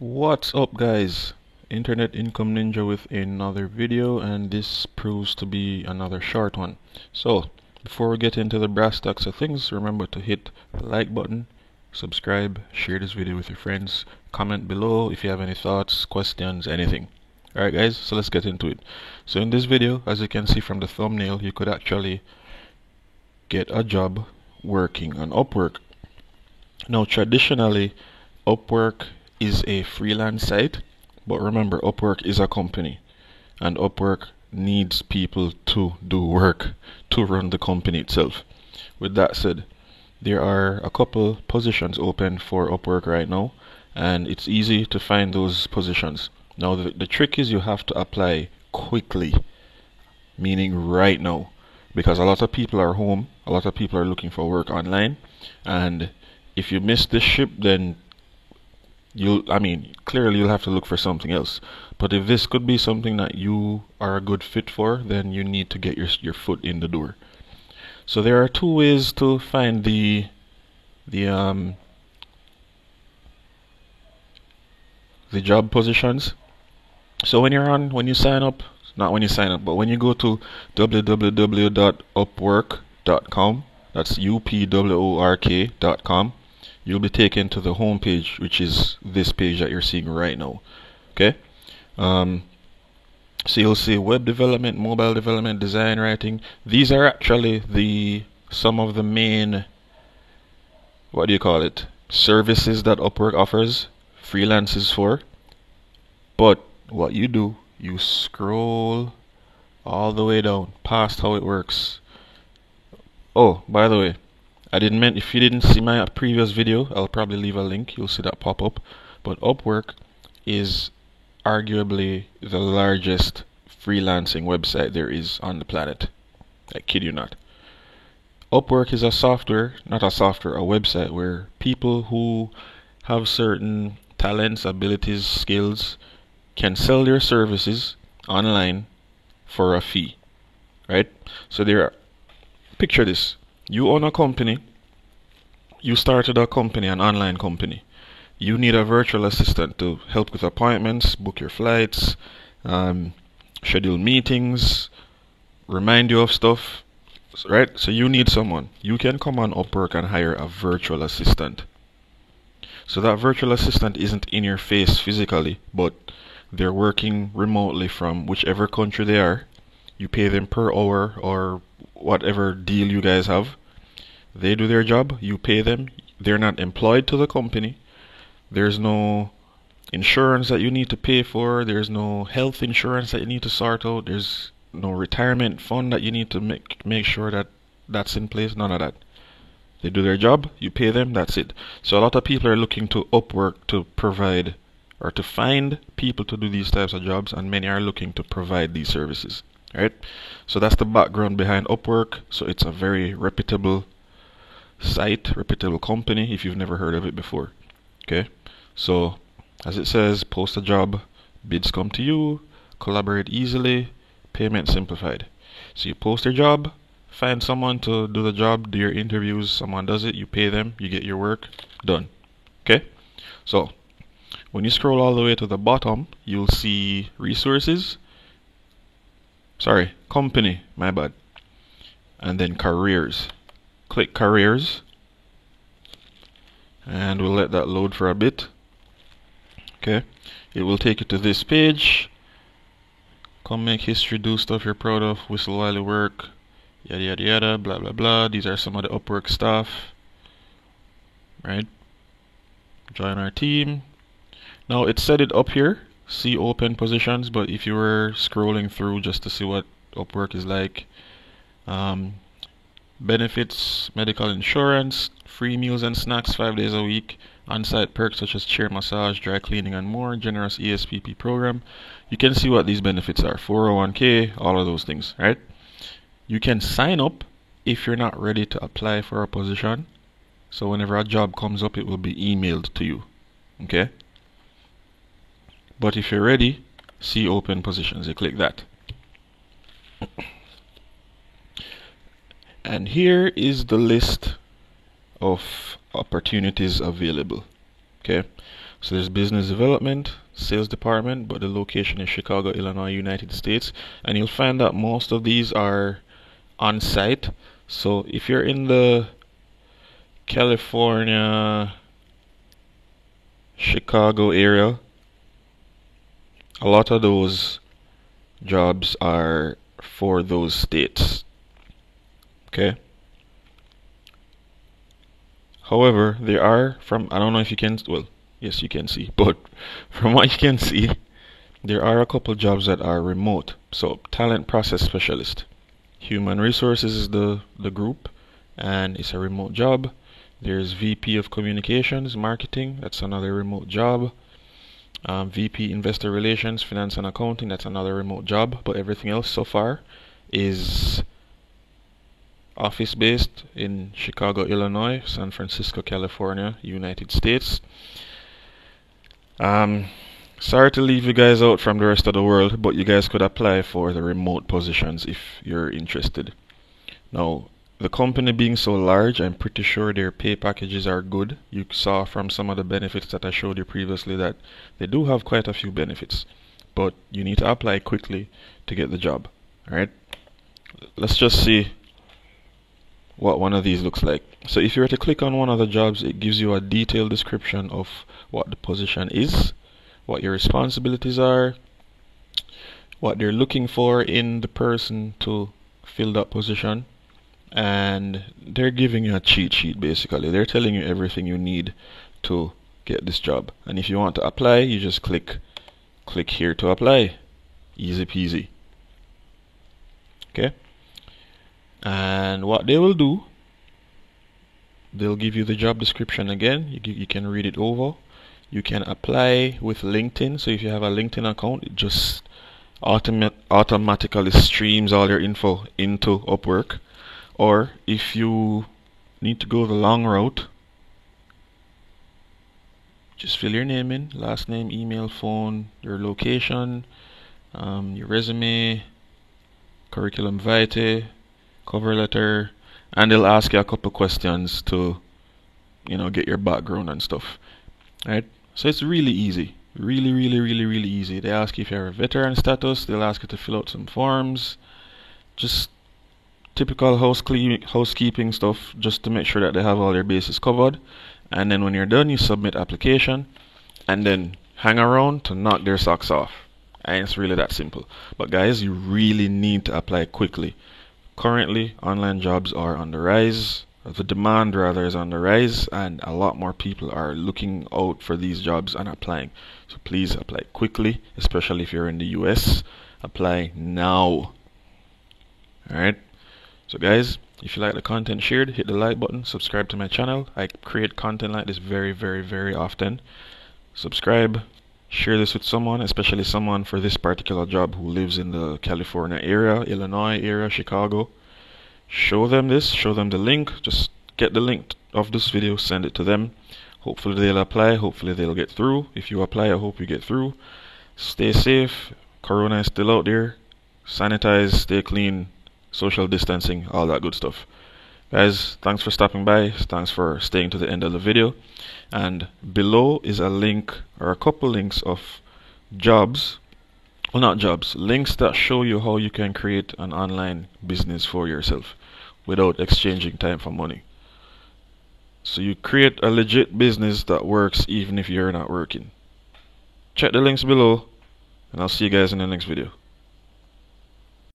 What's up, guys? Internet Income Ninja with another video, and this proves to be another short one. So before we get into the brass tacks of things, remember to hit the like button, subscribe, share this video with your friends, comment below if you have any thoughts, questions, anything. Alright guys, so let's get into it. So in this video, as you can see from the thumbnail, you could actually get a job working on Upwork. Now traditionally, Upwork is a freelance site, but remember, Upwork is a company, and Upwork needs people to do work to run the company itself. With that said, there are a couple positions open for Upwork right now, and it's easy to find those positions. Now the trick is you have to apply quickly, meaning right now, because a lot of people are home, a lot of people are looking for work online, and if you miss this ship, then clearly you'll have to look for something else. But if this could be something that you are a good fit for, then you need to get your foot in the door. So there are two ways to find the job positions. So when you sign up, not when you sign up, but when you go to www.upwork.com, that's upwork.com, you'll be taken to the home page, which is this page that you're seeing right now. Okay, so you'll see web development, mobile development, design, writing. These are actually some of the main, what do you call it, services that Upwork offers freelancers for. But what you do, you scroll all the way down past how it works. Oh, by the way, if you didn't see my previous video, I'll probably leave a link. You'll see that pop up. But Upwork is arguably the largest freelancing website there is on the planet. I kid you not. Upwork is a website where people who have certain talents, abilities, skills can sell their services online for a fee. Right? So picture this. You own a company. You started a company, an online company. You need a virtual assistant to help with appointments, book your flights, schedule meetings, remind you of stuff, right? So you need someone. You can come on Upwork and hire a virtual assistant. So that virtual assistant isn't in your face physically, but they're working remotely from whichever country they are. You pay them per hour or whatever deal you guys have. They do their job, you pay them. They're not employed to the company. There's no insurance that you need to pay for. There's no health insurance that you need to sort out. There's no retirement fund that you need to make sure that that's in place. None of that. They do their job, you pay them, that's it. So a lot of people are looking to Upwork to provide or to find people to do these types of jobs, and many are looking to provide these services. Right? So that's the background behind Upwork. So it's a very reputable site, reputable company if you've never heard of it before. Okay, so as it says, post a job, bids come to you, collaborate easily, payment simplified. So you post your job, find someone to do the job, do your interviews, someone does it, you pay them, you get your work done. Okay, so when you scroll all the way to the bottom, you'll see resources, company, my bad, and then careers. Click careers, and we'll let that load for a bit. Okay, it will take you to this page. Come make history, do stuff you're proud of, whistle while you work, yada yada yada, blah blah blah. These are some of the Upwork stuff. Right, join our team. Now it said it up here, see open positions, but if you were scrolling through just to see what Upwork is like, benefits, medical insurance, free meals and snacks 5 days a week, on-site perks such as chair massage, dry cleaning and more, generous ESPP program. You can see what these benefits are, 401k, all of those things, right? You can sign up if you're not ready to apply for a position. So whenever a job comes up, it will be emailed to you, okay? But if you're ready, see open positions, you click that. And here is the list of opportunities available. Okay, So there's business development, sales department, but the location is Chicago, Illinois, United States. And you'll find that most of these are on site. So if you're in the California, Chicago area, a lot of those jobs are for those states. Okay. However, there are I don't know if you can, well, yes, you can see, but from what you can see, there are a couple jobs that are remote. So, talent process specialist. Human resources is the group, and it's a remote job. There's VP of communications, marketing, that's another remote job. VP investor relations, finance and accounting, that's another remote job. But everything else so far is office based in Chicago, Illinois, San Francisco, California, United States. Sorry to leave you guys out from the rest of the world, but you guys could apply for the remote positions if you're interested. Now, the company being so large, I'm pretty sure their pay packages are good. You saw from some of the benefits that I showed you previously that they do have quite a few benefits, but you need to apply quickly to get the job. Alright, let's just see what one of these looks like. So if you were to click on one of the jobs, it gives you a detailed description of what the position is, what your responsibilities are, what they're looking for in the person to fill that position, and they're giving you a cheat sheet. Basically, they're telling you everything you need to get this job. And if you want to apply, you just click here to apply. Easy peasy. Okay. And what they will do, they'll give you the job description again. You can read it over. You can apply with LinkedIn. So if you have a LinkedIn account, it just automatically streams all your info into Upwork. Or if you need to go the long route, just fill your name in, last name, email, phone, your location, your resume, curriculum vitae, cover letter, and they'll ask you a couple questions to, get your background and stuff. Right? So it's really easy. Really easy. They ask you if you're a veteran status, they'll ask you to fill out some forms. Just typical housekeeping stuff, just to make sure that they have all their bases covered. And then when you're done, you submit application and then hang around to knock their socks off. And it's really that simple. But guys, you really need to apply quickly. Currently, online jobs are on the rise. The demand rather is on the rise, and a lot more people are looking out for these jobs and applying. So please apply quickly, especially if you're in the US. Apply now. Alright. So guys, if you like the content shared, hit the like button, subscribe to my channel. I create content like this very often. Subscribe, share this with someone, especially someone for this particular job who lives in the California area, Illinois area, Chicago. Show them this, show them the link. Just get the link of this video, send it to them. Hopefully they'll apply, hopefully they'll get through. If you apply, I hope you get through. Stay safe, Corona is still out there. Sanitize, stay clean, social distancing, all that good stuff. Guys, thanks for stopping by, thanks for staying to the end of the video. And below is a link, or a couple links of jobs, well, not jobs, links that show you how you can create an online business for yourself without exchanging time for money. So you create a legit business that works even if you're not working. Check the links below, and I'll see you guys in the next video.